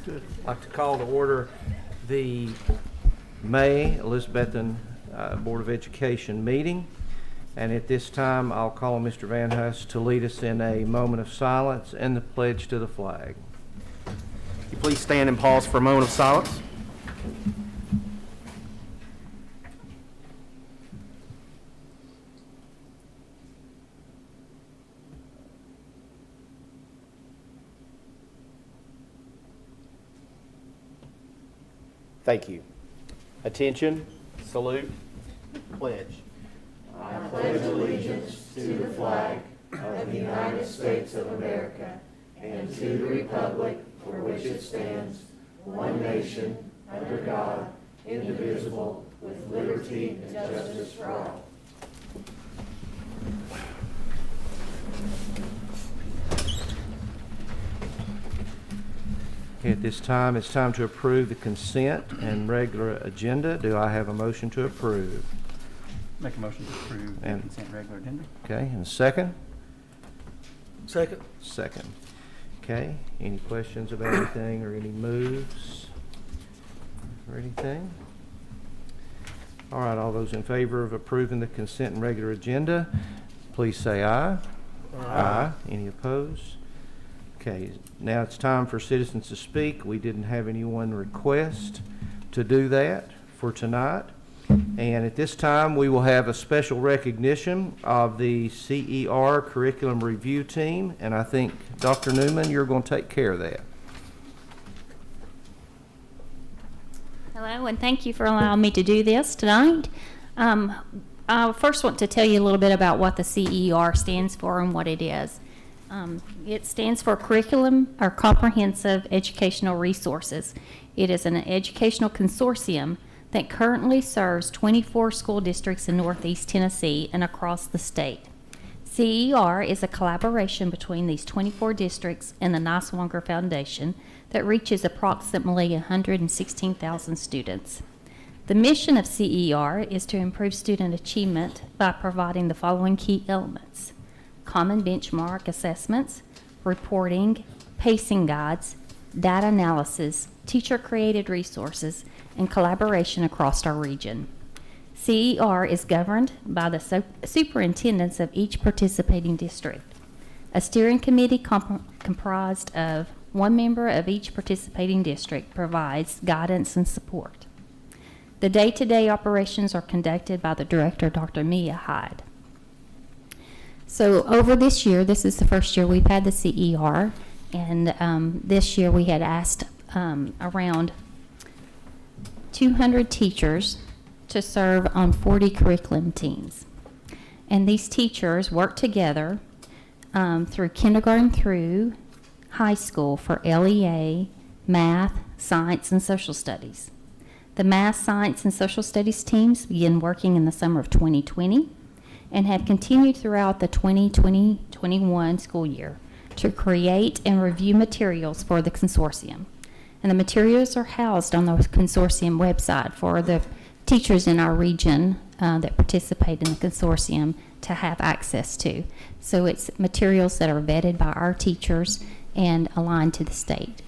I'd like to call to order the May Elizabethan Board of Education meeting. And at this time, I'll call on Mr. Van Huss to lead us in a moment of silence and the pledge to the flag. Will you please stand and pause for a moment of silence? Thank you. Attention, salute, pledge. I pledge allegiance to the flag of the United States of America and to the republic for which it stands, one nation, under God, indivisible, with liberty and justice for all. At this time, it's time to approve the consent and regular agenda. Do I have a motion to approve? Make a motion to approve the consent regular agenda. Okay, and a second? Second. Second. Okay, any questions about anything or any moves or anything? All right, all those in favor of approving the consent and regular agenda, please say aye. Aye. Any opposed? Okay, now it's time for citizens to speak. We didn't have anyone request to do that for tonight. And at this time, we will have a special recognition of the CER Curriculum Review Team. And I think, Dr. Newman, you're going to take care of that. Hello, and thank you for allowing me to do this tonight. I first want to tell you a little bit about what the CER stands for and what it is. It stands for Curriculum or Comprehensive Educational Resources. It is an educational consortium that currently serves 24 school districts in Northeast Tennessee and across the state. CER is a collaboration between these 24 districts and the Niswonger Foundation that reaches approximately 116,000 students. The mission of CER is to improve student achievement by providing the following key elements: common benchmark assessments, reporting, pacing guides, data analysis, teacher-created resources, and collaboration across our region. CER is governed by the superintendents of each participating district. A steering committee comprised of one member of each participating district provides guidance and support. The day-to-day operations are conducted by the director, Dr. Mia Hyde. So over this year, this is the first year we've had the CER, and this year we had asked around 200 teachers to serve on 40 curriculum teams. And these teachers work together through kindergarten through high school for LEA, math, science, and social studies. The math, science, and social studies teams began working in the summer of 2020 and have continued throughout the 2020-21 school year to create and review materials for the consortium. And the materials are housed on the consortium website for the teachers in our region that participate in the consortium to have access to. So it's materials that are vetted by our teachers and aligned to the state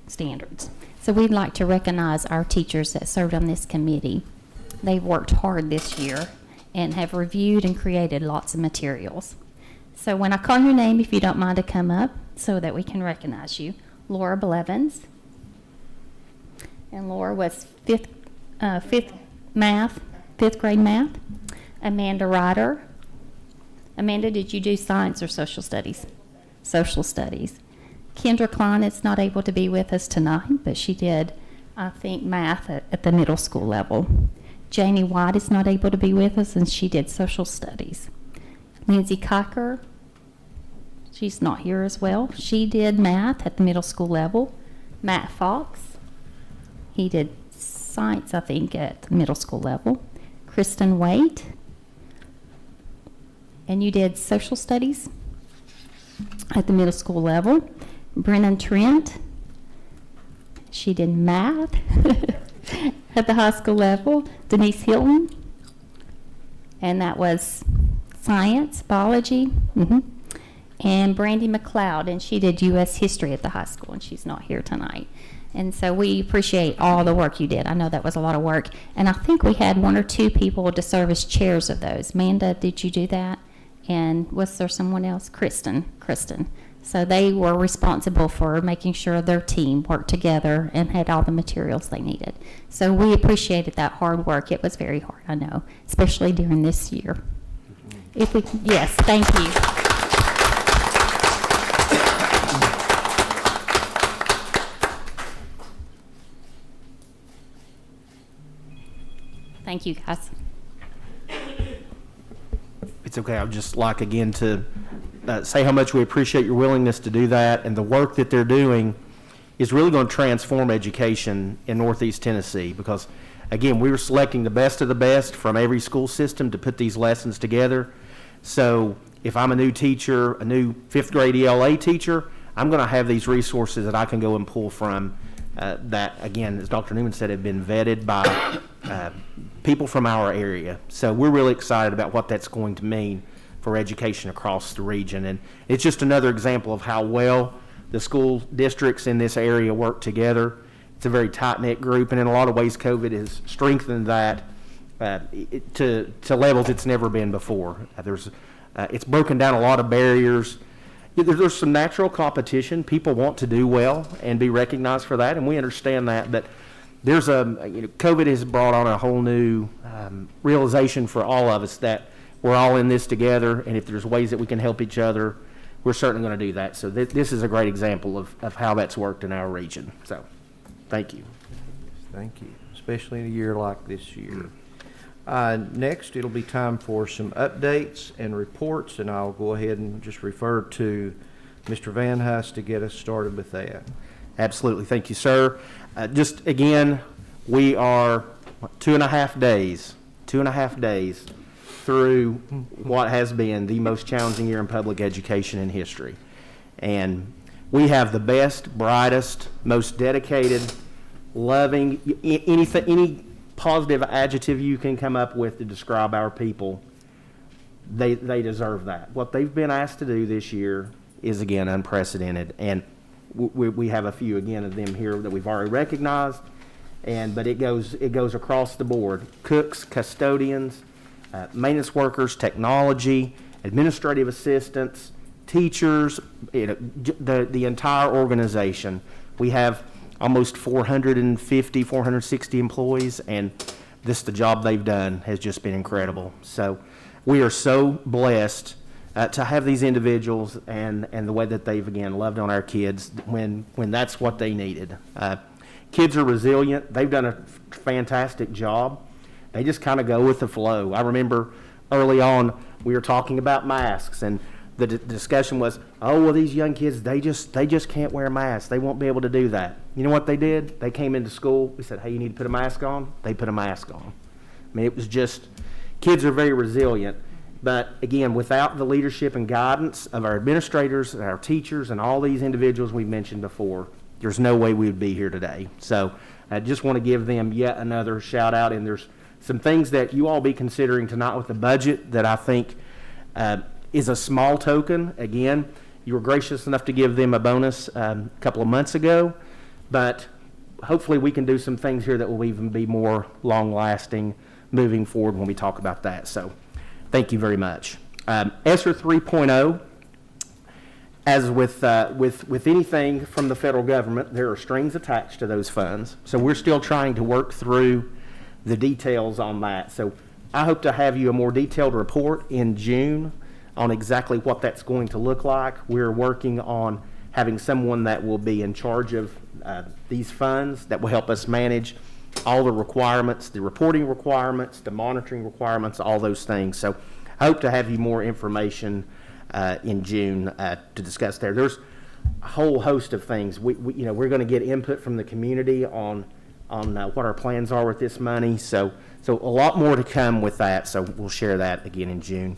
standards. So we'd like to recognize our teachers that served on this committee. They've worked hard this year and have reviewed and created lots of materials. So when I call your name, if you don't mind to come up so that we can recognize you. Laura Blevins. And Laura was fifth grade math. Amanda Ryder. Amanda, did you do science or social studies? Social studies. Kendra Klein is not able to be with us tonight, but she did, I think, math at the middle school level. Janie White is not able to be with us, and she did social studies. Lindsay Cocker, she's not here as well. She did math at the middle school level. Matt Fox, he did science, I think, at the middle school level. Kristen Waite, and you did social studies at the middle school level. Brennan Trent, she did math at the high school level. Denise Hilton, and that was science, biology. And Brandy McLeod, and she did U.S. history at the high school, and she's not here tonight. And so we appreciate all the work you did. I know that was a lot of work. And I think we had 1 or 2 people to serve as chairs of those. Amanda, did you do that? And was there someone else? Kristen. So they were responsible for making sure their team worked together and had all the materials they needed. So we appreciated that hard work. It was very hard, I know, especially during this year. Yes, thank you. Thank you, guys. It's okay. I'd just like again to say how much we appreciate your willingness to do that, and the work that they're doing is really going to transform education in Northeast Tennessee, because again, we were selecting the best of the best from every school system to put these lessons together. So if I'm a new teacher, a new 5th grade ELA teacher, I'm going to have these resources that I can go and pull from that, again, as Dr. Newman said, have been vetted by people from our area. So we're really excited about what that's going to mean for education across the region. And it's just another example of how well the school districts in this area work together. It's a very tight-knit group, and in a lot of ways, COVID has strengthened that to levels it's never been before. It's broken down a lot of barriers. There's some natural competition. People want to do well and be recognized for that, and we understand that. But there's COVID has brought on a whole new realization for all of us that we're all in this together, and if there's ways that we can help each other, we're certainly going to do that. So this is a great example of how that's worked in our region. So thank you. Thank you, especially in a year like this year. Next, it'll be time for some updates and reports, and I'll go ahead and just refer to Mr. Van Huis to get us started with that. Absolutely. Thank you, sir. Just again, we are 2.5 days through what has been the most challenging year in public education in history. And we have the best, brightest, most dedicated, loving, any positive adjective you can come up with to describe our people, they deserve that. What they've been asked to do this year is, again, unprecedented. And we have a few, again, of them here that we've already recognized, but it goes across the board. Cooks, custodians, maintenance workers, technology, administrative assistants, teachers, the entire organization. We have almost 460 employees, and the job they've done has just been incredible. So we are so blessed to have these individuals and the way that they've, again, loved on our kids when that's what they needed. Kids are resilient. They've done a fantastic job. They just kind of go with the flow. I remember early on we were talking about masks, and the discussion was, oh, well, these young kids, they just can't wear masks. They won't be able to do that. You know what they did? They came into school. We said, hey, you need to put a mask on. They put a mask on. I mean, it was just, kids are very resilient. But again, without the leadership and guidance of our administrators and our teachers and all these individuals we mentioned before, there's no way we would be here today. So I just want to give them yet another shout out. And there's some things that you all be considering tonight with the budget that I think is a small token. Again, you were gracious enough to give them a bonus a couple of months ago, but hopefully we can do some things here that will even be more long-lasting moving forward when we talk about that. So thank you very much. ESSER 3.0, as with anything from the federal government, there are strings attached to those funds. So we're still trying to work through the details on that. So I hope to have you a more detailed report in June on exactly what that's going to look like. We're working on having someone that will be in charge of these funds that will help us manage all the requirements, the reporting requirements, the monitoring requirements, all those things. So I hope to have you more information in June to discuss there. There's a whole host of things. We're going to get input from the community on what our plans are with this money. So a lot more to come with that. So we'll share that again in June.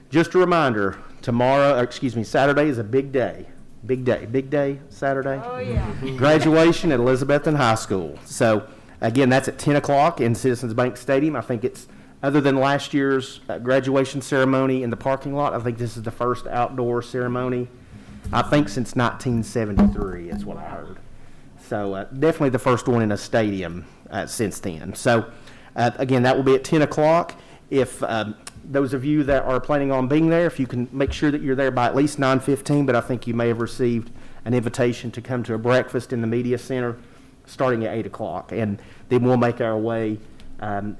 Just a reminder, Saturday is a big day. Big day, Saturday. Oh, yeah. Graduation at Elizabethton High School. So again, that's at 10 o'clock in Citizens Bank Stadium. I think it's, other than last year's graduation ceremony in the parking lot, I think this is the first outdoor ceremony, I think, since 1973 is what I heard. So definitely the first one in a stadium since then. So again, that will be at 10 o'clock. If those of you that are planning on being there, if you can make sure that you're there by at least 9:15, but I think you may have received an invitation to come to a breakfast in the media center starting at 8 o'clock. And then we'll make our way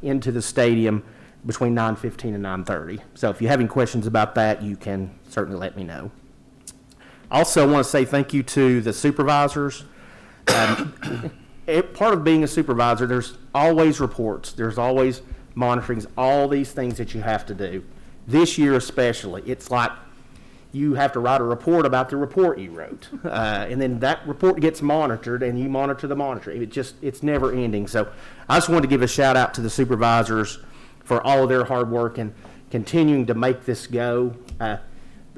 into the stadium between 9:15 and 9:30. So if you have any questions about that, you can certainly let me know. Also, I want to say thank you to the supervisors. Part of being a supervisor, there's always reports, there's always monitorings, all these things that you have to do. This year especially, it's like you have to write a report about the report you wrote. And then that report gets monitored, and you monitor the monitor. It's never ending. So I just wanted to give a shout out to the supervisors for all of their hard work and continuing to make this go.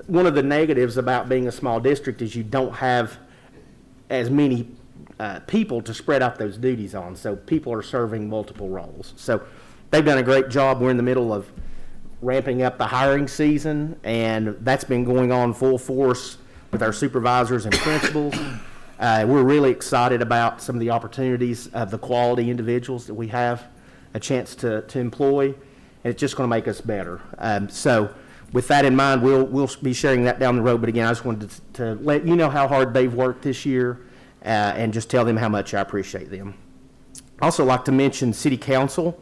One of the negatives about being a small district is you don't have as many people to spread out those duties on. So people are serving multiple roles. So they've done a great job. We're in the middle of ramping up the hiring season, and that's been going on full force with our supervisors and principals. We're really excited about some of the opportunities of the quality individuals that we have a chance to employ, and it's just going to make us better. So with that in mind, we'll be sharing that down the road. But again, I just wanted to let you know how hard they've worked this year, and just tell them how much I appreciate them. I also like to mention City Council.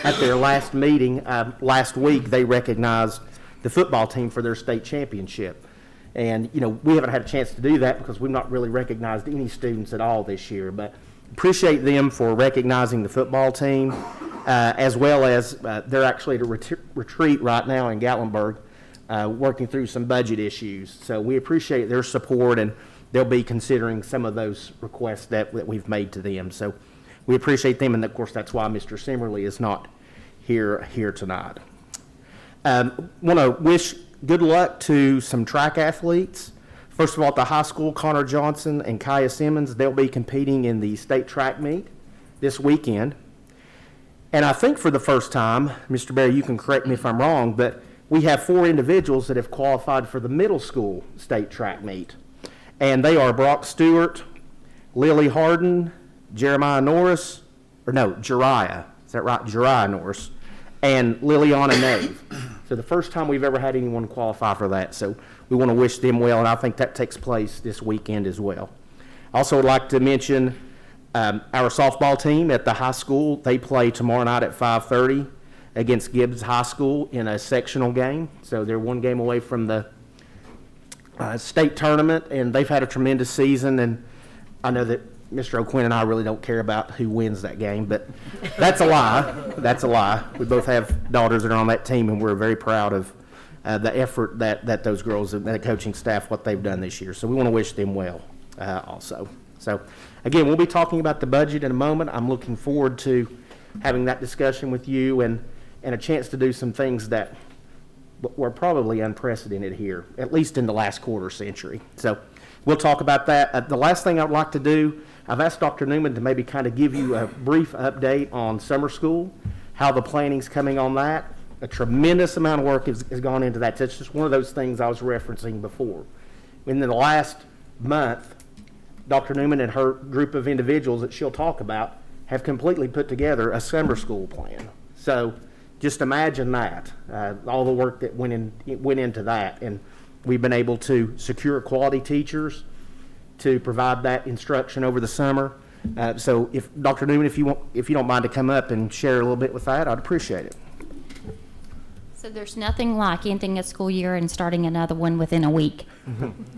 At their last meeting last week, they recognized the football team for their state championship. And, we haven't had a chance to do that because we've not really recognized any students at all this year. But appreciate them for recognizing the football team, as well as they're actually at a retreat right now in Gatlinburg, working through some budget issues. So we appreciate their support, and they'll be considering some of those requests that we've made to them. So we appreciate them, and of course that's why Mr. Simmerly is not here tonight. Want to wish good luck to some track athletes. First of all, at the high school, Connor Johnson and Kaya Simmons, they'll be competing in the state track meet this weekend. And I think for the first time, Mr. Barry, you can correct me if I'm wrong, but we have 4 individuals that have qualified for the middle school state track meet. And they are Brock Stewart, Lily Harden, Jeriah Norris, is that right? Jeriah Norris, and Liliana Nave. So the first time we've ever had anyone qualify for that. So we want to wish them well, and I think that takes place this weekend as well. Also would like to mention our softball team at the high school. They play tomorrow night at 5:30 against Gibbs High School in a sectional game. So they're one game away from the state tournament, and they've had a tremendous season. And I know that Mr. O'Quinn and I really don't care about who wins that game, but that's a lie. That's a lie. We both have daughters that are on that team, and we're very proud of the effort that those girls and the coaching staff, what they've done this year. So we want to wish them well also. So again, we'll be talking about the budget in a moment. I'm looking forward to having that discussion with you and a chance to do some things that were probably unprecedented here, at least in the last quarter century. So we'll talk about that. The last thing I'd like to do, I've asked Dr. Newman to maybe kind of give you a brief update on summer school, how the planning's coming on that. A tremendous amount of work has gone into that. That's just one of those things I was referencing before. In the last month, Dr. Newman and her group of individuals that she'll talk about have completely put together a summer school plan. So just imagine that, all the work that went into that. And we've been able to secure quality teachers to provide that instruction over the summer. So if Dr. Newman, if you don't mind to come up and share a little bit with that, I'd appreciate it. So there's nothing like ending a school year and starting another one within a week.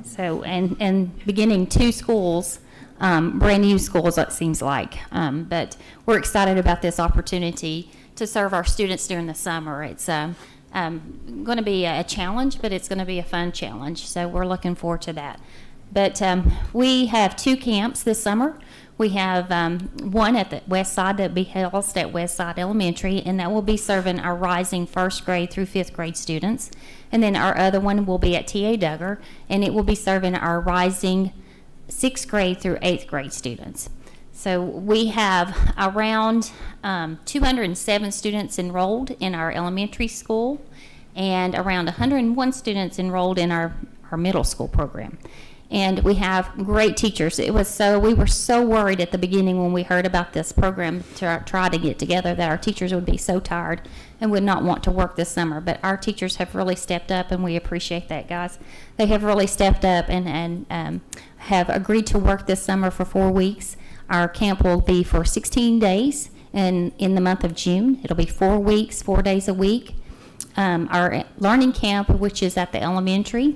So, and beginning 2 schools, brand new schools, it seems like. But we're excited about this opportunity to serve our students during the summer. It's going to be a challenge, but it's going to be a fun challenge. So we're looking forward to that. But we have 2 camps this summer. We have one at the west side that will be housed at Westside Elementary, and that will be serving our rising 1st grade through 5th grade students. And then our other one will be at T.A. Duggar, and it will be serving our rising 6th grade through 8th grade students. So we have around 207 students enrolled in our elementary school and around 101 students enrolled in our middle school program. And we have great teachers. We were so worried at the beginning when we heard about this program to try to get together that our teachers would be so tired and would not want to work this summer. But our teachers have really stepped up, and we appreciate that, guys. They have really stepped up and have agreed to work this summer for 4 weeks. Our camp will be for 16 days in the month of June. It'll be 4 weeks, 4 days a week. Our learning camp, which is at the elementary,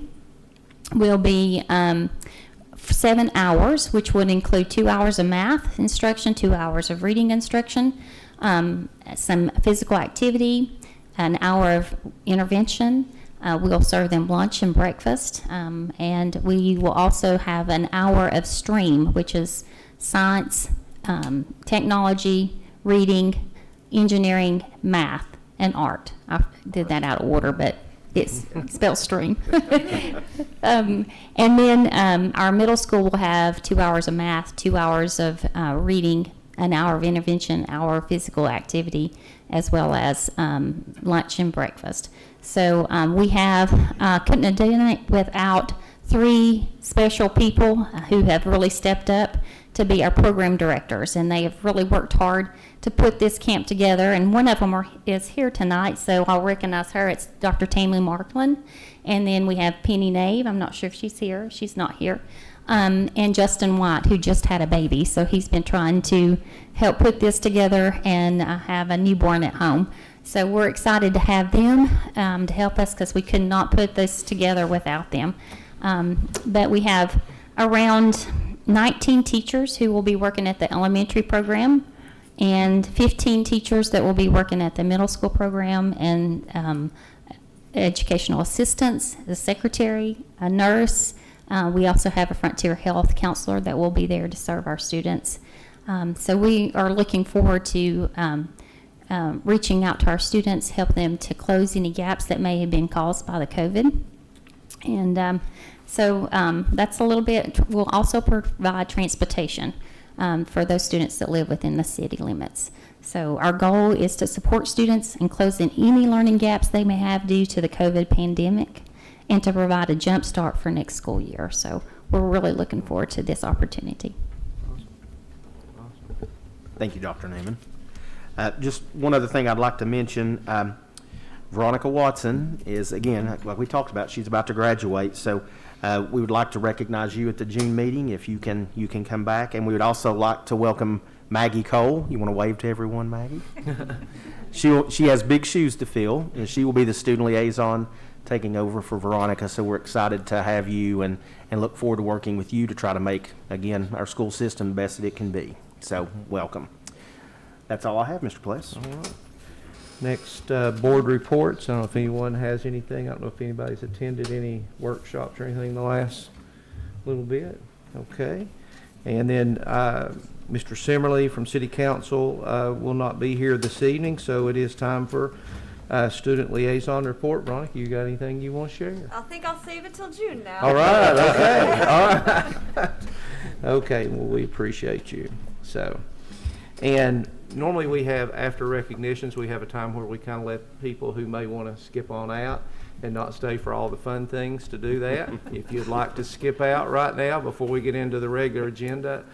will be 7 hours, which would include 2 hours of math instruction, 2 hours of reading instruction, some physical activity, an hour of intervention. We'll serve them lunch and breakfast, and we will also have an hour of STREAM, which is science, technology, reading, engineering, math, and art. I did that out of order, but it's spelled STREAM. And then our middle school will have 2 hours of math, 2 hours of reading, an hour of intervention, an hour of physical activity, as well as lunch and breakfast. So we couldn't have done it without 3 special people who have really stepped up to be our program directors, and they have really worked hard to put this camp together. And one of them is here tonight, so I'll recognize her. It's Dr. Tammy Markland. And then we have Penny Nave. I'm not sure if she's here. She's not here. And Justin White, who just had a baby. So he's been trying to help put this together and have a newborn at home. So we're excited to have them to help us, because we could not put this together without them. But we have around 19 teachers who will be working at the elementary program, and 15 teachers that will be working at the middle school program, and educational assistants, the secretary, a nurse. We also have a Frontier Health counselor that will be there to serve our students. So we are looking forward to reaching out to our students, help them to close any gaps that may have been caused by the COVID. And so that's a little bit. We'll also provide transportation for those students that live within the city limits. So our goal is to support students and close in any learning gaps they may have due to the COVID pandemic, and to provide a jump start for next school year. So we're really looking forward to this opportunity. Thank you, Dr. Neiman. Just one other thing I'd like to mention. Veronica Watson is, again, like we talked about, she's about to graduate. So we would like to recognize you at the June meeting if you can come back. And we would also like to welcome Maggie Cole. You want to wave to everyone, Maggie? She has big shoes to fill, and she will be the student liaison taking over for Veronica. So we're excited to have you and look forward to working with you to try to make, again, our school system the best that it can be. So welcome. That's all I have, Mr. Pless. All right. Next, board reports. I don't know if anyone has anything. I don't know if anybody's attended any workshops or anything the last little bit. Okay. And then Mr. Simmerly from City Council will not be here this evening, so it is time for student liaison report. Veronica, you got anything you want to share? I think I'll save it till June now. All right. Okay. All right. Okay. Well, we appreciate you. So, and normally we have, after recognitions, we have a time where we kind of let people who may want to skip on out and not stay for all the fun things to do that. If you'd like to skip out right now before we get into the regular agenda,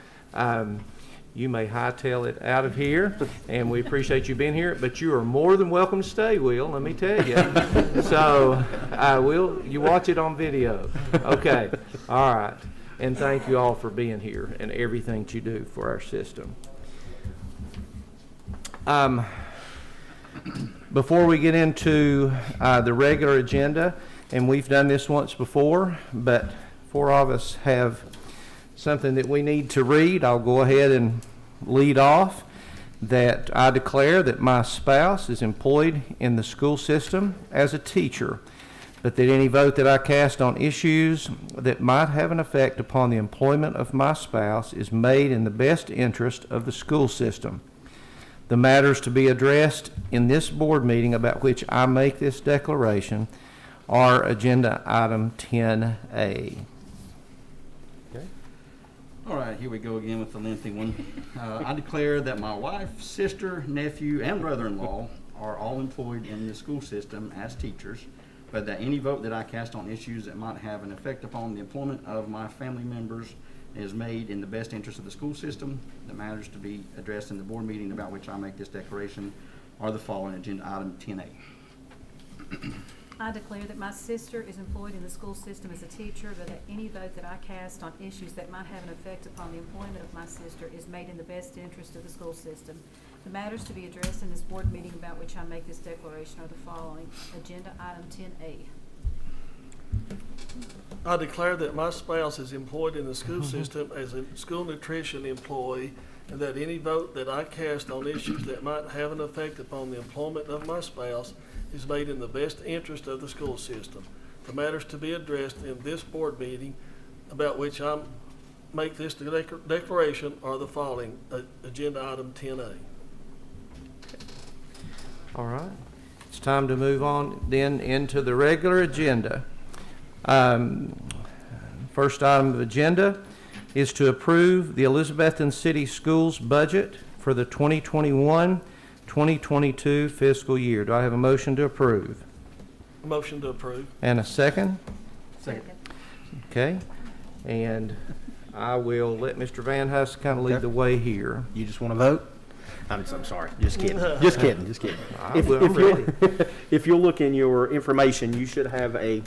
you may hightail it out of here, and we appreciate you being here, but you are more than welcome to stay, Will, let me tell you. So, you watch it on video. Okay, all right. And thank you all for being here and everything that you do for our system. Before we get into the regular agenda, and we've done this once before, but 4 of us have something that we need to read. I'll go ahead and lead off that I declare that my spouse is employed in the school system as a teacher, but that any vote that I cast on issues that might have an effect upon the employment of my spouse is made in the best interest of the school system. The matters to be addressed in this board meeting about which I make this declaration are agenda item 10A. Okay. All right, here we go again with the lengthy one. I declare that my wife, sister, nephew, and brother-in-law are all employed in the school system as teachers, but that any vote that I cast on issues that might have an effect upon the employment of my family members is made in the best interest of the school system. The matters to be addressed in the board meeting about which I make this declaration are the following. Agenda item 10A. I declare that my sister is employed in the school system as a teacher, but that any vote that I cast on issues that might have an effect upon the employment of my sister is made in the best interest of the school system. The matters to be addressed in this board meeting about which I make this declaration are the following. Agenda item 10A. I declare that my spouse is employed in the school system as a school nutrition employee, and that any vote that I cast on issues that might have an effect upon the employment of my spouse is made in the best interest of the school system. The matters to be addressed in this board meeting about which I make this declaration are the following. Agenda item 10A. All right. It's time to move on then into the regular agenda. First item of agenda is to approve the Elizabethton City Schools budget for the 2021-2022 fiscal year. Do I have a motion to approve? Motion to approve. And a second? Second. Okay. And I will let Mr. Van Huss kind of lead the way here. You just want to vote? I'm sorry, just kidding, just kidding, just kidding. I'm ready. If you'll look in your information, you should have a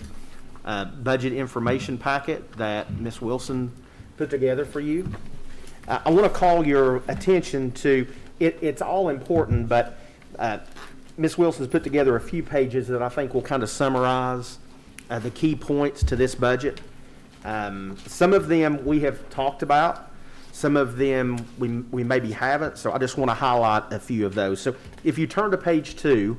budget information packet that Ms. Wilson put together for you. I want to call your attention to, it's all important, but Ms. Wilson's put together a few pages that I think will kind of summarize the key points to this budget. Some of them we have talked about. Some of them we maybe haven't, so I just want to highlight a few of those. So if you turn to page 2,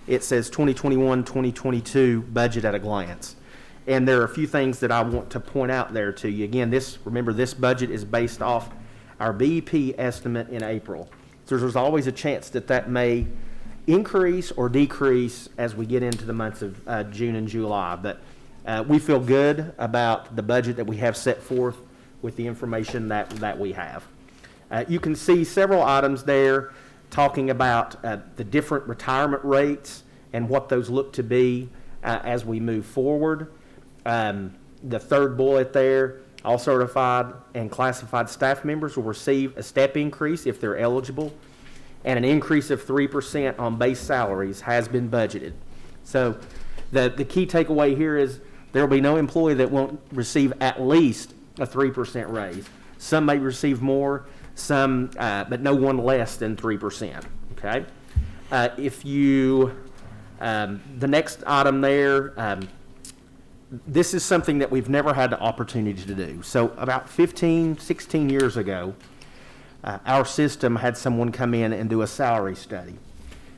it says 2021-2022 budget at a glance. And there are a few things that I want to point out there to you. Again, remember this budget is based off our BEP estimate in April. So there's always a chance that may increase or decrease as we get into the months of June and July. But we feel good about the budget that we have set forth with the information that we have. You can see several items there talking about the different retirement rates and what those look to be as we move forward. The third bullet there, all certified and classified staff members will receive a step increase if they're eligible, and an increase of 3% on base salaries has been budgeted. So the key takeaway here is there will be no employee that won't receive at least a 3% raise. Some may receive more, some, but no one less than 3%, okay? The next item there, this is something that we've never had the opportunity to do. So about 15, 16 years ago, our system had someone come in and do a salary study.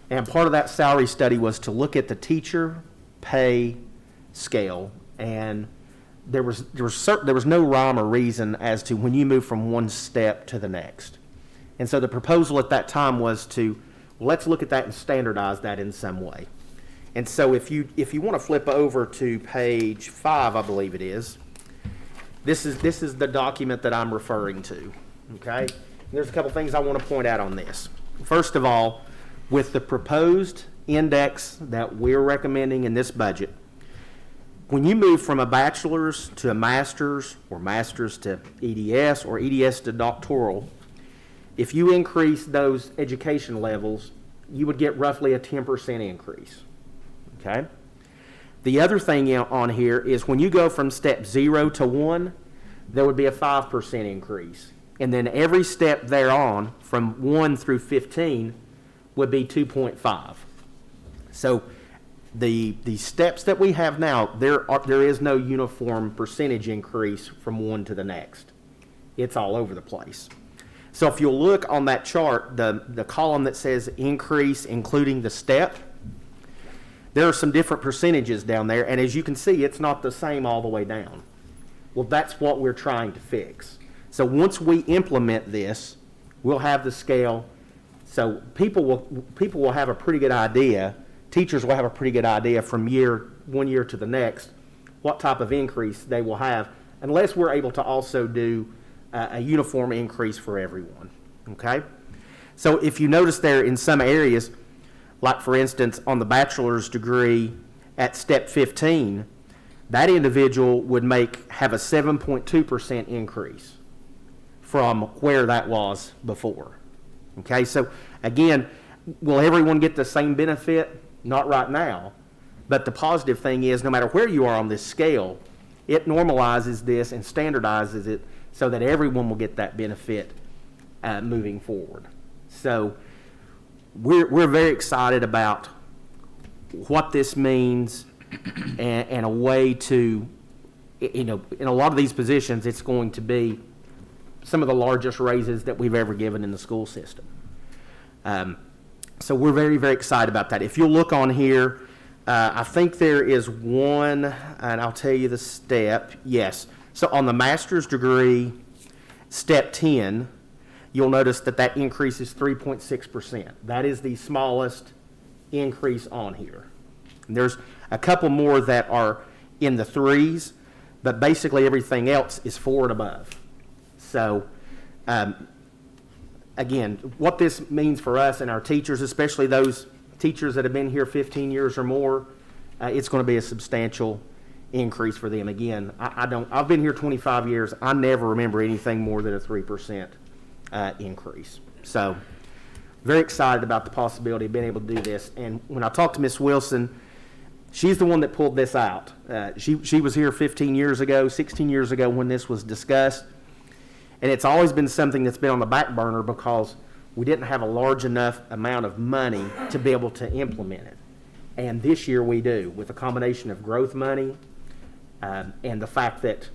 And part of that salary study was to look at the teacher pay scale, and there was no rhyme or reason as to when you move from one step to the next. And so the proposal at that time was let's look at that and standardize that in some way. And so if you want to flip over to page 5, I believe it is, this is the document that I'm referring to, okay? And there's a couple things I want to point out on this. First of all, with the proposed index that we're recommending in this budget, when you move from a bachelor's to a master's, or master's to EDS, or EDS to doctoral, if you increase those education levels, you would get roughly a 10% increase, okay? The other thing on here is when you go from step 0 to 1, there would be a 5% increase. And then every step thereon, from 1 through 15, would be 2.5. So the steps that we have now, there is no uniform percentage increase from one to the next. It's all over the place. So if you'll look on that chart, the column that says increase including the step, there are some different percentages down there, and as you can see, it's not the same all the way down. Well, that's what we're trying to fix. So once we implement this, we'll have the scale, so people will have a pretty good idea, teachers will have a pretty good idea from one year to the next what type of increase they will have, unless we're able to also do a uniform increase for everyone, okay? So if you notice there in some areas, like for instance on the bachelor's degree, at step 15, that individual would have a 7.2% increase from where that was before. Okay, so again, will everyone get the same benefit? Not right now. But the positive thing is, no matter where you are on this scale, it normalizes this and standardizes it so that everyone will get that benefit moving forward. So we're very excited about what this means and a way to, in a lot of these positions, it's going to be some of the largest raises that we've ever given in the school system. So we're very, very excited about that. If you'll look on here, I think there is one, and I'll tell you the step. Yes. So on the master's degree, step 10, you'll notice that increase is 3.6%. That is the smallest increase on here. And there's a couple more that are in the threes, but basically everything else is 4 and above. So, again, what this means for us and our teachers, especially those teachers that have been here 15 years or more, it's going to be a substantial increase for them. Again, I've been here 25 years. I never remember anything more than a 3% increase. So, very excited about the possibility of being able to do this. And when I talked to Ms. Wilson, she's the one that pulled this out. She was here 15 years ago, 16 years ago when this was discussed. And it's always been something that's been on the back burner because we didn't have a large enough amount of money to be able to implement it. And this year we do, with a combination of growth money and the fact that,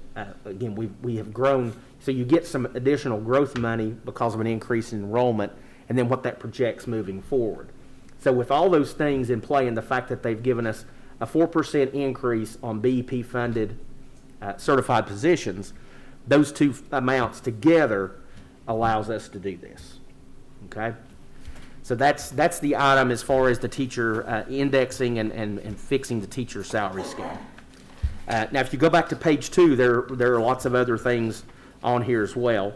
again, we have grown. So you get some additional growth money because of an increase in enrollment and then what that projects moving forward. So with all those things in play and the fact that they've given us a 4% increase on BEP-funded certified positions, those two amounts together allows us to do this. Okay? So that's the item as far as the teacher indexing and fixing the teacher salary scale. Now, if you go back to page 2, there are lots of other things on here as well.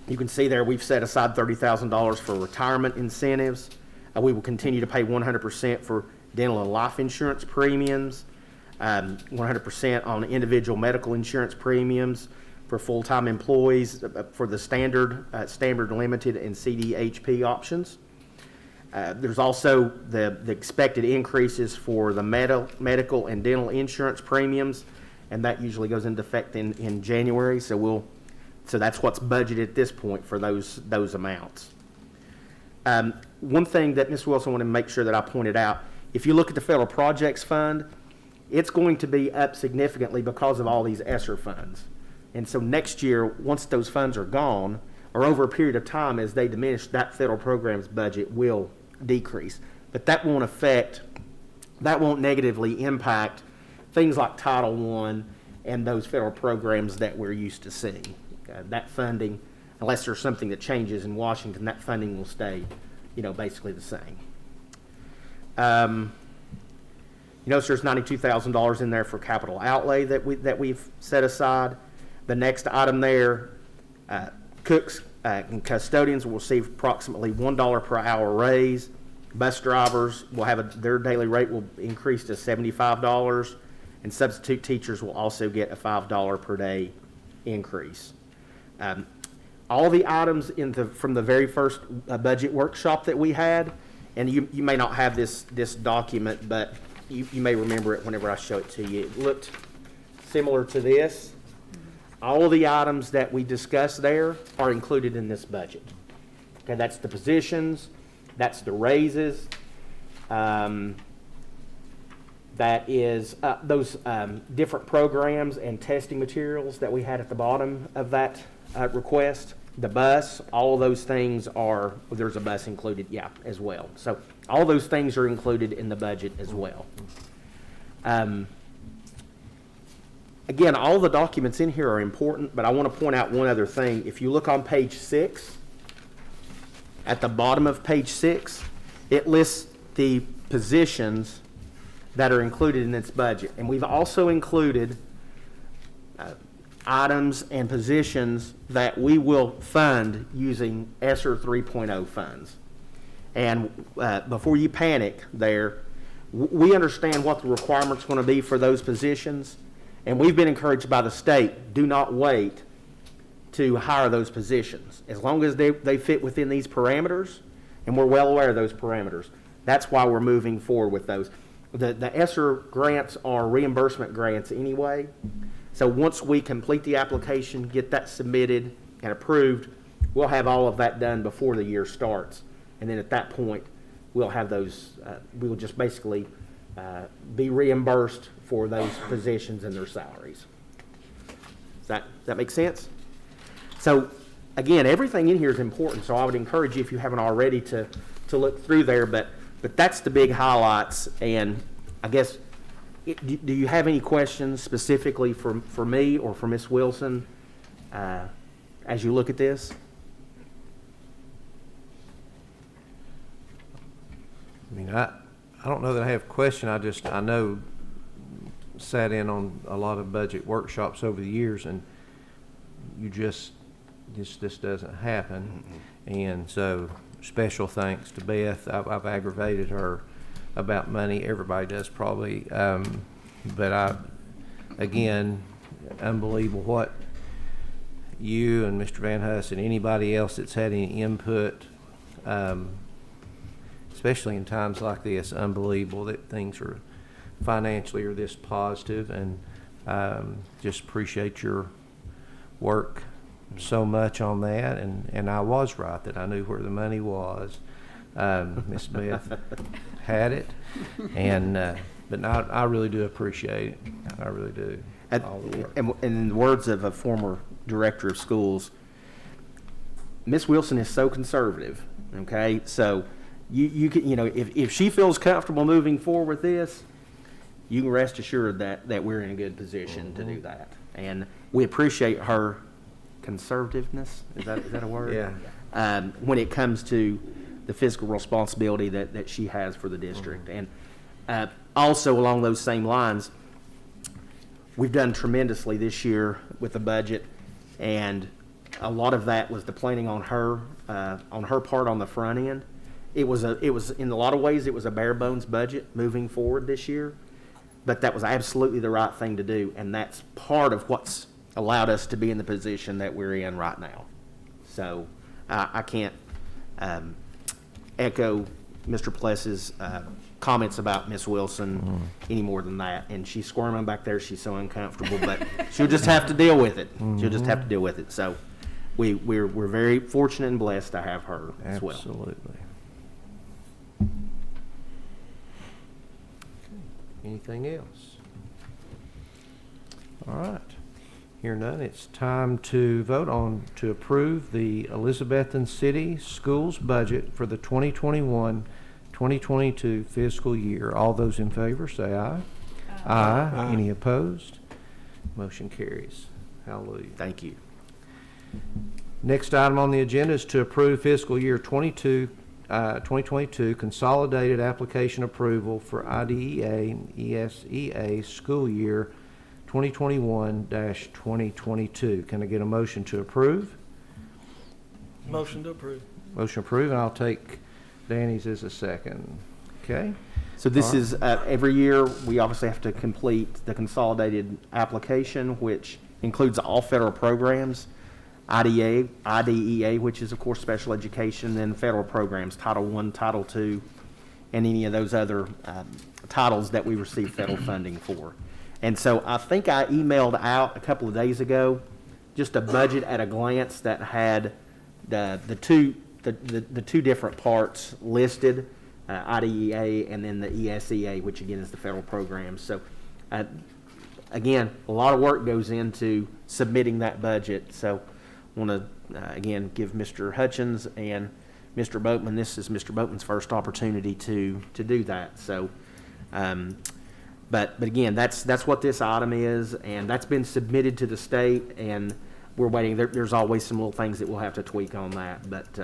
You can see there we've set aside $30,000 for retirement incentives. We will continue to pay 100% for dental and life insurance premiums, 100% on individual medical insurance premiums for full-time employees for the standard limited, and CDHP options. There's also the expected increases for the medical and dental insurance premiums, and that usually goes into effect in January. So that's what's budgeted at this point for those amounts. One thing that Ms. Wilson wanted to make sure that I pointed out, if you look at the Federal Projects Fund, it's going to be up significantly because of all these ESSER funds. And so next year, once those funds are gone, or over a period of time as they diminish, that federal program's budget will decrease. But that won't negatively impact things like Title I and those federal programs that we're used to seeing. That funding, unless there's something that changes in Washington, that funding will stay, basically the same. You notice there's $92,000 in there for capital outlay that we've set aside. The next item there, cooks and custodians will receive approximately $1 per hour raise. Bus drivers will have their daily rate will increase to $75, and substitute teachers will also get a $5 per day increase. All the items from the very first budget workshop that we had, and you may not have this document, but you may remember it whenever I show it to you. It looked similar to this. All of the items that we discussed there are included in this budget. Okay, that's the positions, that's the raises, that is those different programs and testing materials that we had at the bottom of that request. The bus, all of those things there's a bus included, as well. So all those things are included in the budget as well. Again, all the documents in here are important, but I want to point out one other thing. If you look on page 6, at the bottom of page 6, it lists the positions that are included in its budget. And we've also included items and positions that we will fund using ESSER 3.0 funds. And before you panic there, we understand what the requirement's going to be for those positions, and we've been encouraged by the state, do not wait to hire those positions. As long as they fit within these parameters, and we're well aware of those parameters, that's why we're moving forward with those. The ESSER grants are reimbursement grants anyway, so once we complete the application, get that submitted and approved, we'll have all of that done before the year starts. And then at that point, we'll have those, we will just basically be reimbursed for those positions and their salaries. Does that make sense? So again, everything in here is important, so I would encourage you, if you haven't already, to look through there, but that's the big highlights. And I guess, do you have any questions specifically for me or for Ms. Wilson as you look at this? I mean, I don't know that I have a question. I know, sat in on a lot of budget workshops over the years, and this doesn't happen. And so special thanks to Beth. I've aggravated her about money. Everybody does probably. But again, unbelievable what you and Mr. Van Huss and anybody else that's had any input, especially in times like this, unbelievable that things are financially are this positive, and just appreciate your work so much on that. And I was right that I knew where the money was. Miss Beth had it, and but I really do appreciate it. I really do. All the work. And in the words of a former director of schools, Miss Wilson is so conservative. Okay, so you can, if she feels comfortable moving forward with this, you can rest assured that we're in a good position to do that. And we appreciate her conservativeness. Is that a word? Yeah. When it comes to the fiscal responsibility that she has for the district. And also along those same lines, we've done tremendously this year with the budget, and a lot of that was the planning on her part on the front end. It was in a lot of ways it was a bare bones budget moving forward this year, but that was absolutely the right thing to do, and that's part of what's allowed us to be in the position that we're in right now. So I can't echo Mr. Pless's comments about Miss Wilson any more than that. And she's squirming back there. She's so uncomfortable, but she'll just have to deal with it. She'll just have to deal with it. So we're very fortunate and blessed to have her as well. Absolutely. Anything else? All right. Hear none, it's time to vote on to approve the Elizabethton City Schools budget for the 2021-2022 fiscal year. All those in favor say aye. Aye. Any opposed? Motion carries. Hallelujah. Thank you. Next item on the agenda is to approve fiscal year 2022 consolidated application approval for IDEA and ESEA school year 2021-2022. Can I get a motion to approve? Motion to approve. Motion approved, and I'll take Danny's as a second. Okay? So this is every year we obviously have to complete the consolidated application, which includes all federal programs, IDEA, which is of course special education, and federal programs, Title I, Title II, and any of those other titles that we receive federal funding for. And so I think I emailed out a couple of days ago just a budget at a glance that had the two different parts listed, IDEA and then the ESEA, which again is the federal program. So again, a lot of work goes into submitting that budget. So I want to again give Mr. Hutchins and Mr. Boatman, this is Mr. Boatman's first opportunity to do that. So But again, that's what this item is, and that's been submitted to the state, and we're waiting. There's always some little things that we'll have to tweak on that, but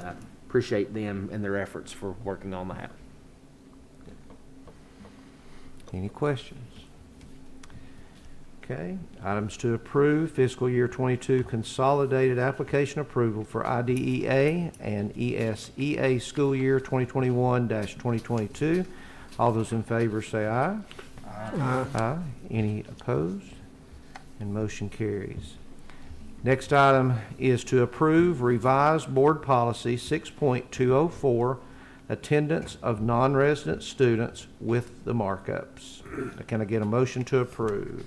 appreciate them and their efforts for working on that. Any questions? Okay. Items to approve fiscal year 22 consolidated application approval for IDEA and ESEA school year 2021-2022. All those in favor say aye. Aye. Any opposed? And motion carries. Next item is to approve revised board policy 6.204, attendance of non-resident students with the markups. Can I get a motion to approve?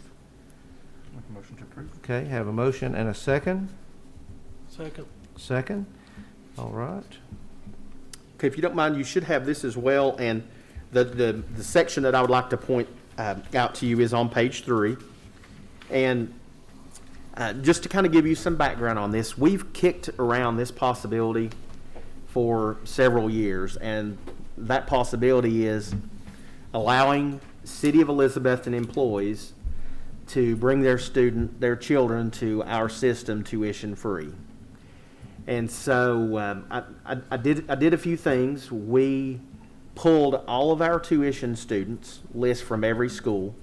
Make a motion to approve. Okay, have a motion and a second. Second. Second. All right. Okay, if you don't mind, you should have this as well, and the section that I would like to point out to you is on page 3. And just to kind of give you some background on this, we've kicked around this possibility for several years, and that possibility is allowing City of Elizabethton employees to bring their children to our system tuition free. And so I did a few things. We pulled all of our tuition students lists from every school,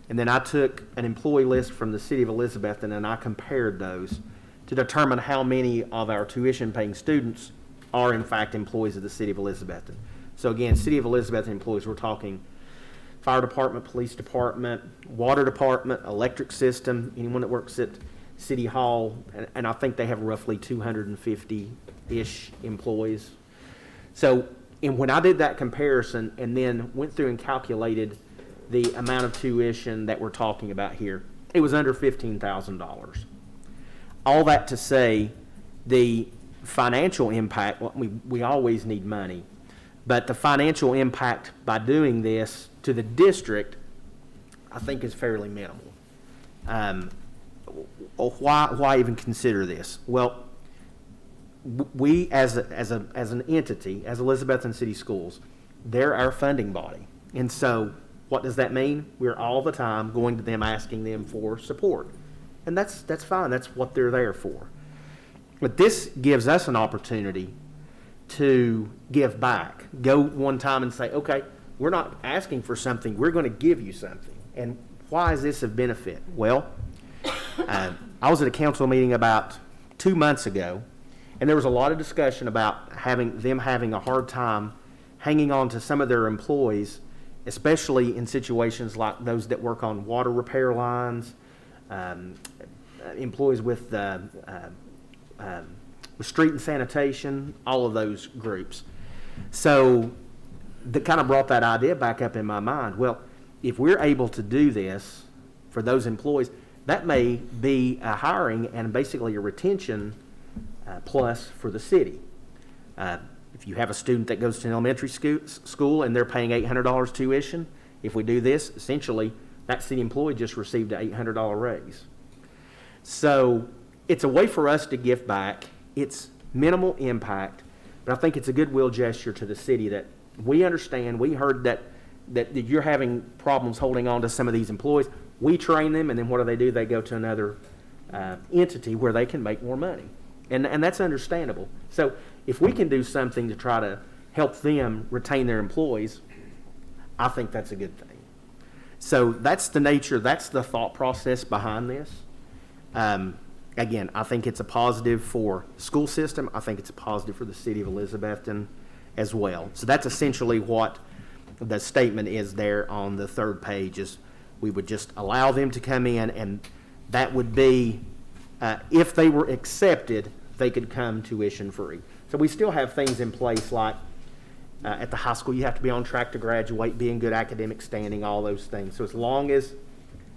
and then I took an employee list from the City of Elizabethton and I compared those to determine how many of our tuition paying students are in fact employees of the City of Elizabethton. So again, City of Elizabethton employees, we're talking fire department, police department, water department, electric system, anyone that works at City Hall, and I think they have roughly 250-ish employees. So when I did that comparison and then went through and calculated the amount of tuition that we're talking about here, it was under $15,000. All that to say, the financial impact, well, we always need money, but the financial impact by doing this to the district, I think is fairly minimal. Why even consider this? Well, we as an entity, as Elizabethton City Schools, they're our funding body. And so what does that mean? We're all the time going to them asking them for support. And that's fine. That's what they're there for. But this gives us an opportunity to give back. Go one time and say, okay, we're not asking for something. We're going to give you something. And why is this of benefit? Well, I was at a council meeting about 2 months ago, and there was a lot of discussion about them having a hard time hanging on to some of their employees, especially in situations like those that work on water repair lines, employees with street and sanitation, all of those groups. So that kind of brought that idea back up in my mind. Well, if we're able to do this for those employees, that may be a hiring and basically a retention plus for the city. If you have a student that goes to an elementary school and they're paying $800 tuition, if we do this, essentially that city employee just received an $800 raise. So it's a way for us to give back. It's minimal impact, but I think it's a goodwill gesture to the city that we understand. We heard that you're having problems holding on to some of these employees. We train them, and then what do? They go to another entity where they can make more money. And that's understandable. So if we can do something to try to help them retain their employees, I think that's a good thing. So that's the nature, that's the thought process behind this. Again, I think it's a positive for the school system. I think it's a positive for the City of Elizabethton as well. So that's essentially what the statement is there on the 3rd page, is we would just allow them to come in, and that would be, if they were accepted, they could come tuition free. So we still have things in place like at the high school, you have to be on track to graduate, be in good academic standing, all those things. So as long as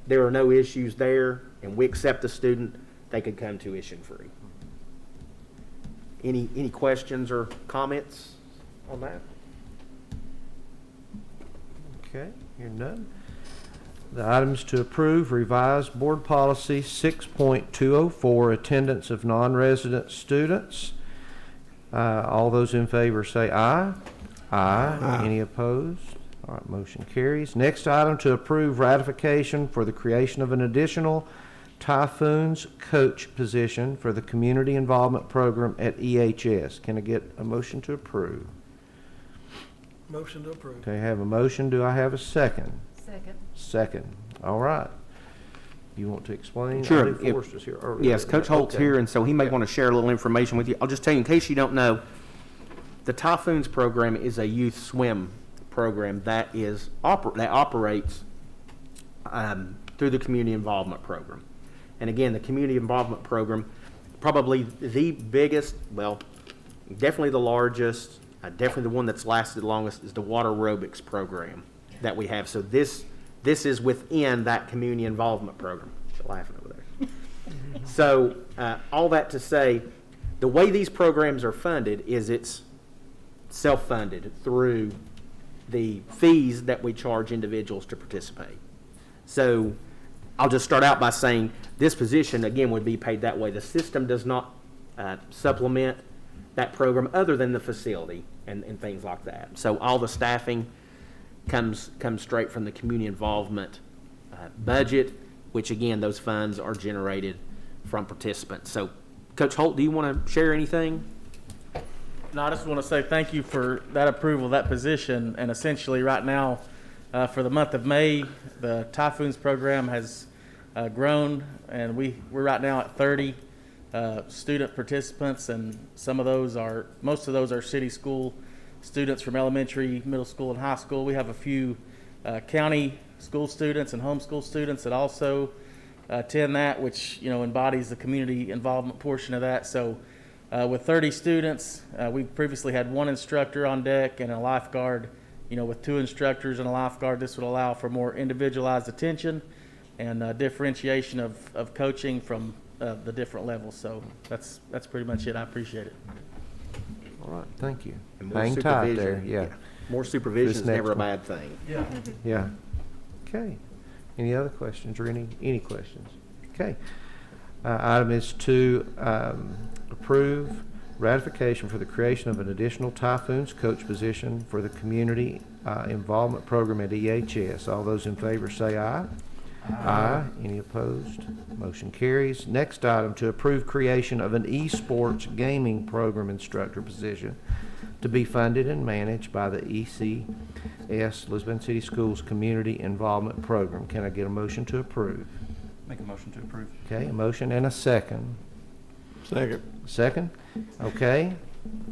there are no issues there and we accept the student, they could come tuition free. Any questions or comments on that? Okay, hearing none. The items to approve revised board policy 6.204, attendance of non-resident students. All those in favor say aye. Aye. Any opposed? All right, motion carries. Next item to approve ratification for the creation of an additional Typhoon's coach position for the community involvement program at EHS. Can I get a motion to approve? Motion to approve. Okay, I have a motion. Do I have a second? Second. Second. All right. You want to explain? Sure. I knew Forrest was here earlier. Yes, Coach Holt's Okay. here, and so he may want to share a little information with you. I'll just tell you, in case you don't know, the Typhoons program is a youth swim program that operates through the community involvement program. And again, the community involvement program, probably the biggest, well, definitely the largest, definitely the one that's lasted the longest, is the water aerobics program that we have. So this is within that community involvement program. You're laughing over there. So all that to say, the way these programs are funded is it's self-funded through the fees that we charge individuals to participate. So I'll just start out by saying this position, again, would be paid that way. The system does not supplement that program other than the facility and things like that. So all the staffing comes straight from the community involvement budget, which again, those funds are generated from participants. So Coach Holt, do you want to share anything? No, I just want to say thank you for that approval of that position. And essentially right now, for the month of May, the Typhoons program has grown, and we're right now at 30 student participants, and most of those are city school students from elementary, middle school, and high school. We have a few county school students and homeschool students that also attend that, which embodies the community involvement portion of that. So with 30 students, we previously had one instructor on deck and a lifeguard. With 2 instructors and a lifeguard, this would allow for more individualized attention and differentiation of coaching from the different levels. So that's pretty much it. I appreciate it. All right, thank you. And more Hang tight there, supervision. yeah. More supervision This is never a next bad thing. Yeah. Okay. Any other questions or any questions? Okay. Item is to approve ratification for the creation of an additional Typhoons coach position for the community involvement program at EHS. All those in favor say aye. Aye. Any opposed? Motion carries. Next item, to approve creation of an esports gaming program instructor position to be funded and managed by the ECS, Elizabethton City Schools Community Involvement Program. Can I get a motion to approve? Make a motion to approve. Okay, a motion and a second. Second. Second? Okay.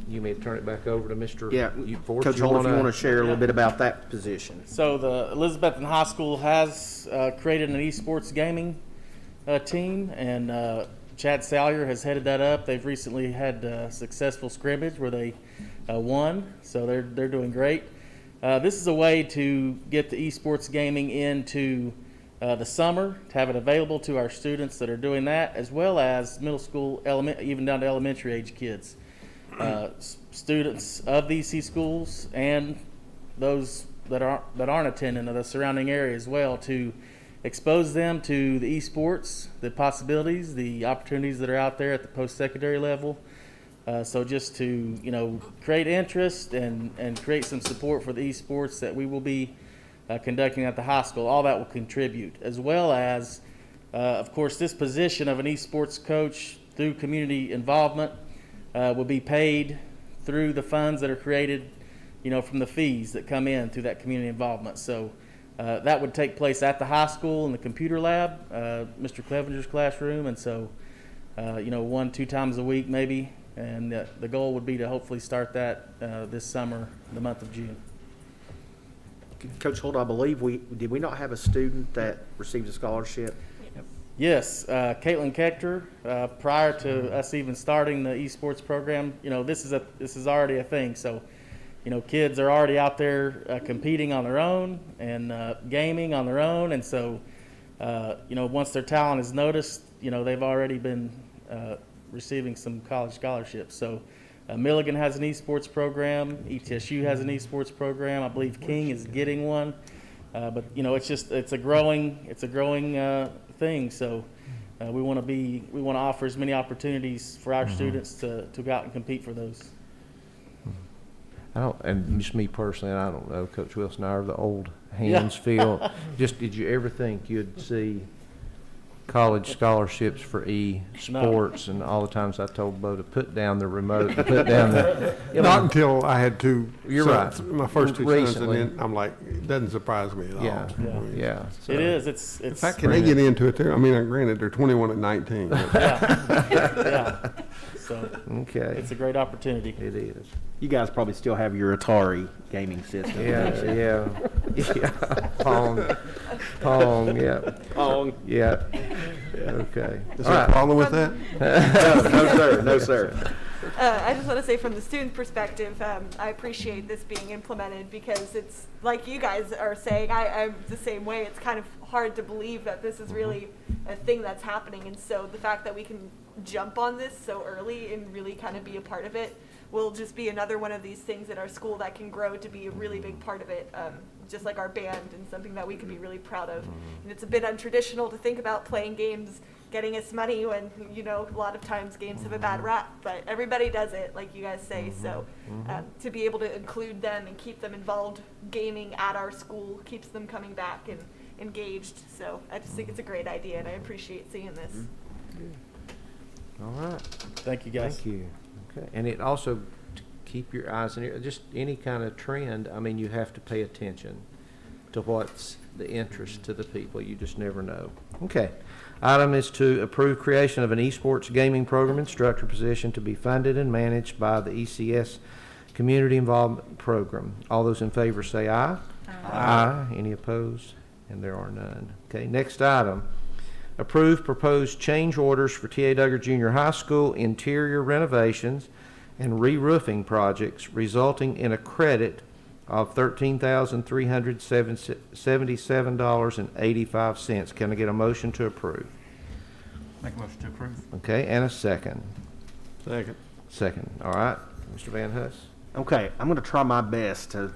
You may turn it back over to Mr. Yeah, Forte. Coach Holt, if you want to share a little bit about that position. So the Elizabethton High School has created an esports gaming team, and Chad Salyer has headed that up. They've recently had a successful scrimmage where they won, so they're doing great. This is a way to get the esports gaming into the summer, to have it available to our students that are doing that, as well as middle school, even down to elementary age kids. Students of the EC schools and those that aren't attending the surrounding area as well, to expose them to the esports, the possibilities, the opportunities that are out there at the post-secondary level. So just to create interest and create some support for the esports that we will be conducting at the high school. All that will contribute, as well as of course this position of an esports coach through community involvement will be paid through the funds that are created, from the fees that come in through that community involvement. So that would take place at the high school in the computer lab, Mr. Clevenger's classroom, and so 1-2 times a week maybe. And the goal would be to hopefully start that this summer, the month of June. Coach Holt, I believe did we not have a student that received a scholarship? Yes, Caitlin Kechter, prior to us even starting the esports program, this is already a thing. So, kids are already out there competing on their own and gaming on their own. And so, once their talent is noticed, they've already been receiving some college scholarships. So, Milligan has an esports program. ETSU has an esports program. I believe King is getting one. But it's a growing thing. So we want to offer as many opportunities for our students to go out and compete for those. And just me personally, I don't know, Coach Wilson, I are the old hands feel. Just, did you ever think you'd see college scholarships for e-sports, and all the times I told Bo to put down the remote, and put down the. Not until I had two You're sons, right. my first two Recently. sons, and then I'm like, it doesn't surprise me at all. Yeah, I mean, yeah. So. It is. It's. In fact, can they get into it too? I mean, granted, they're 21 and 19. but- Yeah. So Okay. it's a great opportunity. It is. You guys probably still have your Atari gaming system. Yeah. Pong, yeah. Oh, Yeah. Okay. Is All there a right. problem with that? no, sir. No, sir. I just want to say from the student perspective, I appreciate this being implemented because it's like you guys are saying, I'm the same way. It's kind of hard to believe that this is really a thing that's happening. And so the fact that we can jump on this so early and really kind of be a part of it will just be another one of these things at our school that can grow to be a really big part of it, just like our band, and something that we can be really proud of. And it's a bit untraditional to think about playing games getting us money when, you know, a lot of times games have a bad rap, but everybody does it, like you guys say. So to be able to include them and keep them involved gaming at our school keeps them coming back and engaged. So I just think it's a great idea, and I appreciate seeing this. All right. Thank you, guys. Thank you. Okay. And it also, to keep your eyes and ears, just any kind of trend, I mean, you have to pay attention to what's the interest to the people. You just never know. Okay. Item is to approve creation of an esports gaming program instructor position to be funded and managed by the ECS Community Involvement Program. All those in favor say aye. Aye. Any opposed? And there are none. Okay. Next item. Approve proposed change orders for T.A. Duggar Junior High School interior renovations and re-roofing projects resulting in a credit of $13,377.85. Can I get a motion to approve? Make a motion to approve. Okay, and a second. Second. Second. All right, Mr. Van Huss. Okay, I'm going to try my best to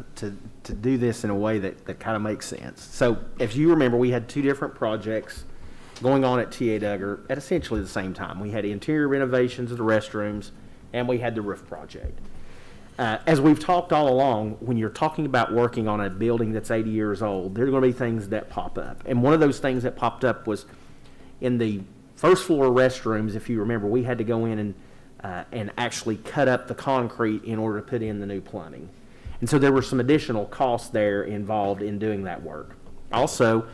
do this in a way that kind of makes sense. So, if you remember, we had two different projects going on at T.A. Duggar at essentially the same time. We had interior renovations of the restrooms, and we had the roof project. As we've talked all along, when you're talking about working on a building that's 80 years old, there are going to be things that pop up. And one of those things that popped up was in the first floor restrooms. If you remember, we had to go in and actually cut up the concrete in order to put in the new plumbing. And so there were some additional costs there involved in doing that work. Also,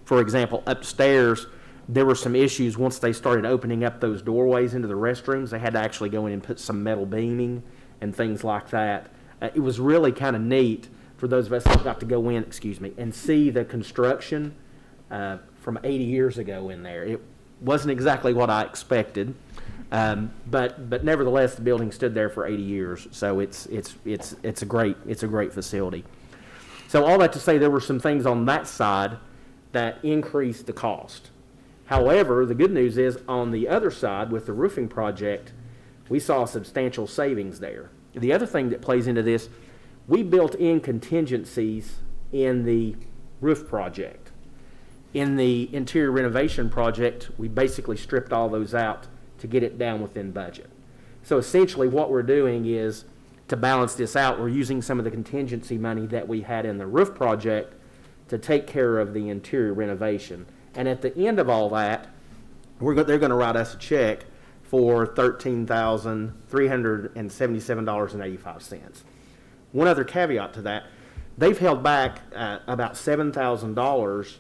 for example, upstairs, there were some issues once they started opening up those doorways into the restrooms. They had to actually go in and put some metal beaming and things like that. It was really kind of neat for those of us that got to go in, and see the construction from 80 years ago in there. It wasn't exactly what I expected, but nevertheless, the building stood there for 80 years. So it's a great facility. So all that to say, there were some things on that side that increased the cost. However, the good news is on the other side with the roofing project, we saw substantial savings there. The other thing that plays into this, we built in contingencies in the roof project. In the interior renovation project, we basically stripped all those out to get it down within budget. So essentially what we're doing is, to balance this out, we're using some of the contingency money that we had in the roof project to take care of the interior renovation. And at the end of all that, they're going to write us a check for $13,377.85. One other caveat to that, they've held back about $7,000.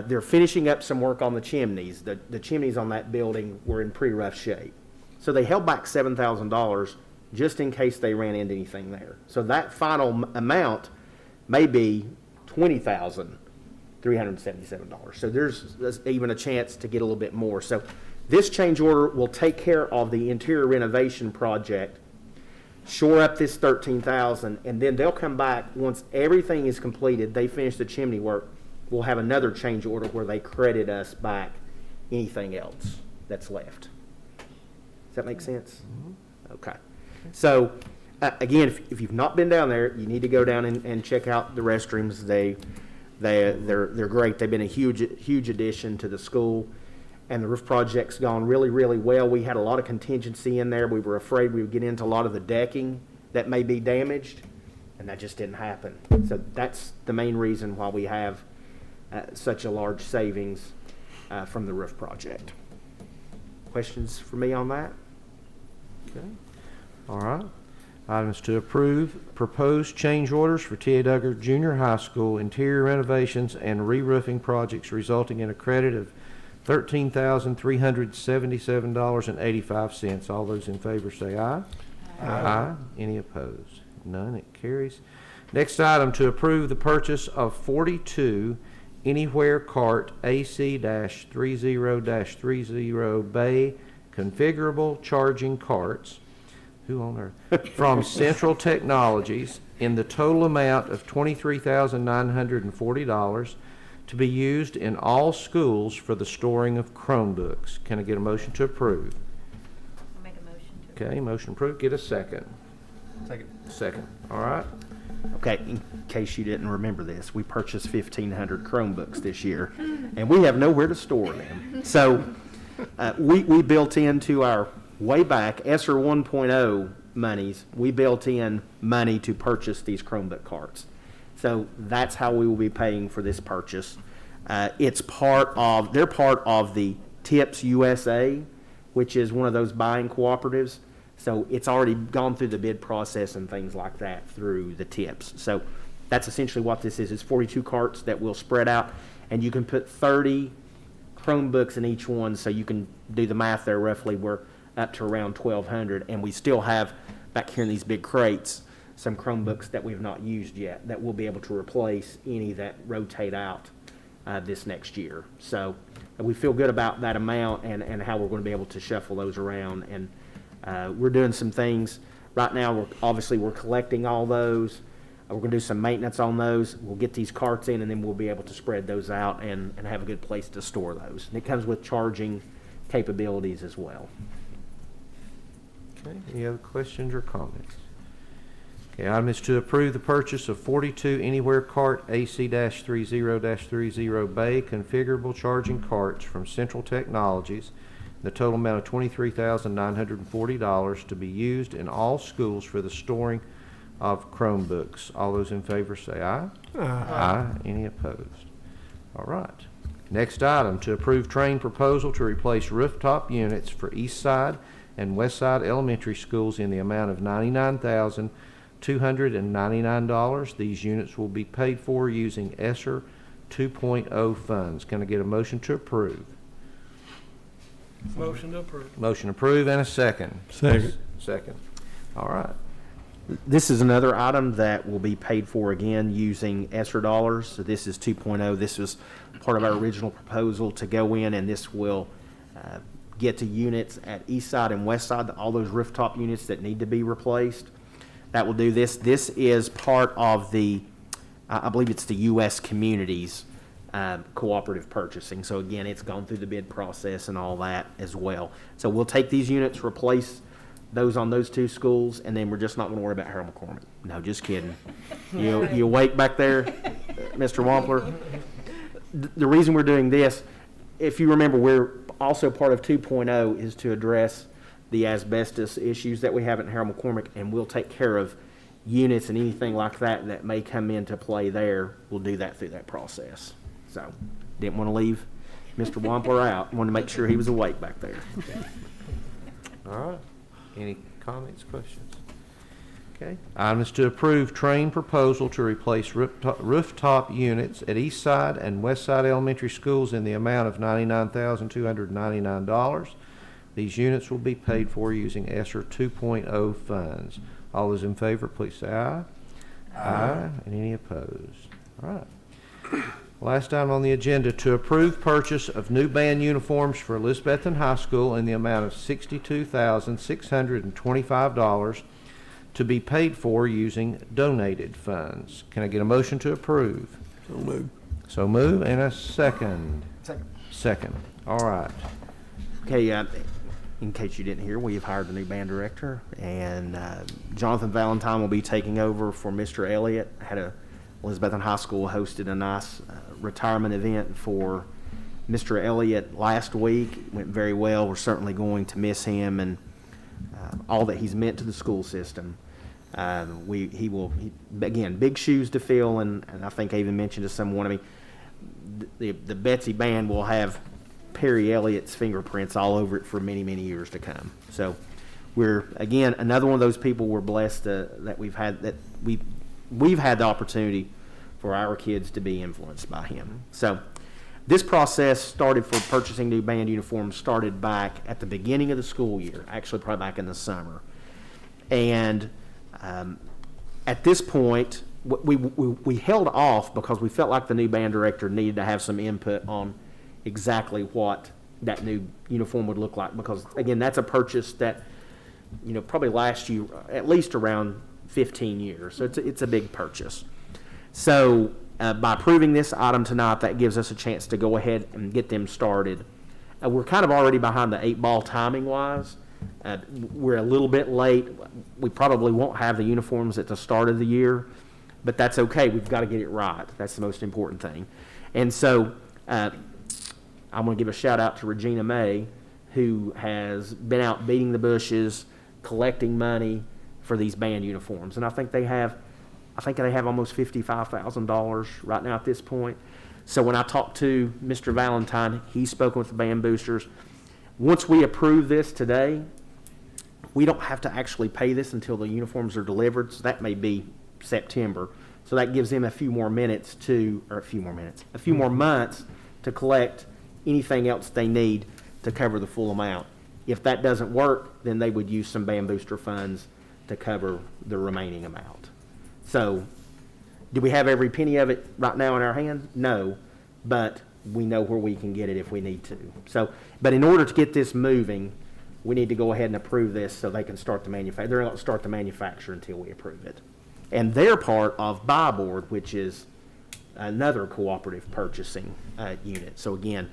They're finishing up some work on the chimneys. The chimneys on that building were in pretty rough shape. So they held back $7,000 just in case they ran into anything there. So that final amount may be $20,377. So there's even a chance to get a little bit more. So this change order will take care of the interior renovation project, shore up this $13,000, and then they'll come back once everything is completed. They finish the chimney work. We'll have another change order where they credit us back anything else that's left. Does that make sense? Okay. So again, if you've not been down there, you need to go down and check out the restrooms. They're great. They've been a huge addition to the school. And the roof project's gone really, really well. We had a lot of contingency in there. We were afraid we would get into a lot of the decking that may be damaged, and that just didn't happen. So that's the main reason why we have such a large savings from the roof project. Questions for me on that? Okay. All right. Items to approve, proposed change orders for T.A. Duggar Junior High School interior renovations and re-roofing projects resulting in a credit of $13,377.85. All those in favor say aye. Aye. Any opposed? None. It carries. Next item, to approve the purchase of 42 Anywhere Cart AC-30-30 bay configurable charging carts. Who on earth? From Central Technologies in the total amount of $23,940 to be used in all schools for the storing of Chromebooks. Can I get a motion to approve? I'll make a motion to. Okay, motion approved. Get a second. Second. All right. Okay, in case you didn't remember this, we purchased 1,500 Chromebooks this year, and we have nowhere to store them. So we built into our way back ESSER 1.0 monies, we built in money to purchase these Chromebook carts. So that's how we will be paying for this purchase. They're part of the TIPS USA, which is one of those buying cooperatives. So it's already gone through the bid process and things like that through the TIPS. So that's essentially what this is. It's 42 carts that will spread out, and you can put 30 Chromebooks in each one, so you can do the math there roughly. We're up to around 1,200, and we still have back here in these big crates some Chromebooks that we've not used yet that we'll be able to replace any that rotate out this next year. So we feel good about that amount and how we're going to be able to shuffle those around. And we're doing some things right now. We're collecting all those. We're going to do some maintenance on those. We'll get these carts in, and then we'll be able to spread those out and have a good place to store those. And it comes with charging capabilities as well. Okay, any other questions or comments? Okay, item is to approve the purchase of 42 Anywhere Cart AC-30-30 bay configurable charging carts from Central Technologies, the total amount of $23,940 to be used in all schools for the storing of Chromebooks. All those in favor say aye. Aye. Any opposed? All right. Next item, to approve train proposal to replace rooftop units for Eastside and Westside Elementary Schools in the amount of $99,299. These units will be paid for using ESSER 2.0 funds. Can I get a motion to approve? Motion to approve. Motion approved and a second. Second. Second. All right. This is another item that will be paid for again using ESSER dollars. So this is 2.0. This was part of our original proposal to go in, and this will get to units at Eastside and Westside, all those rooftop units that need to be replaced. That will do this. This is part of the, I believe it's the U.S. Communities cooperative purchasing. So again, it's gone through the bid process and all that as well. So we'll take these units, replace those on those two schools, and then we're just not going to worry about Harold McCormick. No, just kidding. You awake back there, Mr. Wampler? The reason we're doing this, if you remember, we're also part of 2.0 is to address the asbestos issues that we have at Harold McCormick, and we'll take care of units and anything like that that may come into play there. We'll do that through that process. So, didn't want to leave Mr. Wampler out. Wanted to make sure he was awake back there. All right. Any comments, questions? Okay. Item is to approve train proposal to replace rooftop units at Eastside and Westside Elementary Schools in the amount of $99,299. These units will be paid for using ESSER 2.0 funds. All those in favor, please say aye. Aye. And any opposed? All right. Last item on the agenda, to approve purchase of new band uniforms for Elizabethton High School in the amount of $62,625 to be paid for using donated funds. Can I get a motion to approve? So moved. So move, and a second. Second. All right. Okay, in case you didn't hear, we have hired a new band director, and Jonathan Valentine will be taking over for Mr. Elliott. Elizabethan High School hosted a nice retirement event for Mr. Elliott last week. It went very well. We're certainly going to miss him and all that he's meant to the school system. He will, again, big shoes to fill, and I think I even mentioned to someone, the Betsy Band will have Perry Elliott's fingerprints all over it for many, many years to come. So we're, again, another one of those people we're blessed that we've had the opportunity for our kids to be influenced by him. So this process started for purchasing new band uniforms started back at the beginning of the school year, actually probably back in the summer. And at this point, we held off because we felt like the new band director needed to have some input on exactly what that new uniform would look like, because again, that's a purchase that, you know, probably last you at least around 15 years. So it's a big purchase. So by approving this item tonight, that gives us a chance to go ahead and get them started. We're kind of already behind the 8 ball timing wise. We're a little bit late. We probably won't have the uniforms at the start of the year, but that's okay. We've got to get it right. That's the most important thing. And so I'm going to give a shout out to Regina May, who has been out beating the bushes, collecting money for these band uniforms. And I think they have almost $55,000 right now at this point. So when I talked to Mr. Valentine, he's spoken with the band boosters. Once we approve this today, we don't have to actually pay this until the uniforms are delivered. So that may be September. So that gives them a few more months to collect anything else they need to cover the full amount. If that doesn't work, then they would use some band booster funds to cover the remaining amount. So, do we have every penny of it right now in our hands? No, but we know where we can get it if we need to. So, but in order to get this moving, we need to go ahead and approve this so they can start the manufacture. They're not going to start the manufacture until we approve it. And they're part of Buy Board, which is another cooperative purchasing unit. So again,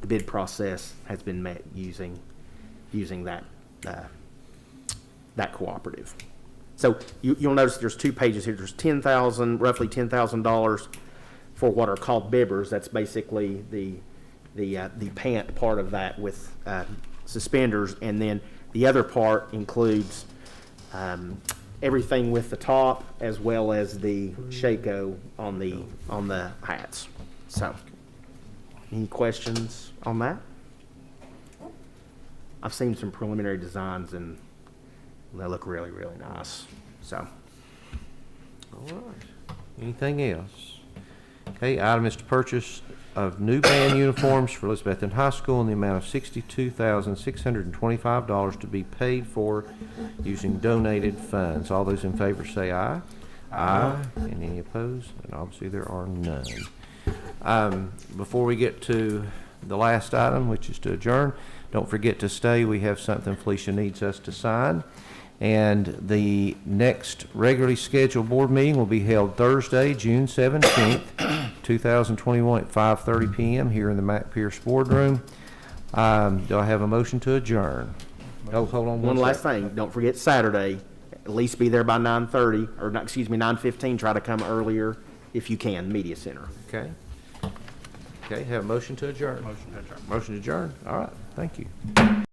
the bid process has been met using that cooperative. So you'll notice there's 2 pages here. There's roughly $10,000 for what are called bibbers. That's basically the pant part of that with suspenders, and then the other part includes everything with the top as well as the Shako on the hats. So, any questions on that? I've seen some preliminary designs and they look really, really nice. So, All right. Anything else? Okay, item is to purchase of new band uniforms for Elizabethton High School in the amount of $62,625 to be paid for using donated funds. All those in favor say aye. Aye. And any opposed? And obviously there are none. Before we get to the last item, which is to adjourn, don't forget to stay. We have something Felicia needs us to sign. And the next regularly scheduled board meeting will be held Thursday, June 17th, 2021 at 5:30 p.m. here in the Mac Pierce Boardroom. Do I have a motion to adjourn? Oh, hold on one last thing. Don't forget Saturday. At least be there by 9:30, or not, 9:15. Try to come earlier if you can. Media Center. Okay. Okay, have a motion to adjourn. Motion to adjourn. All right, thank you.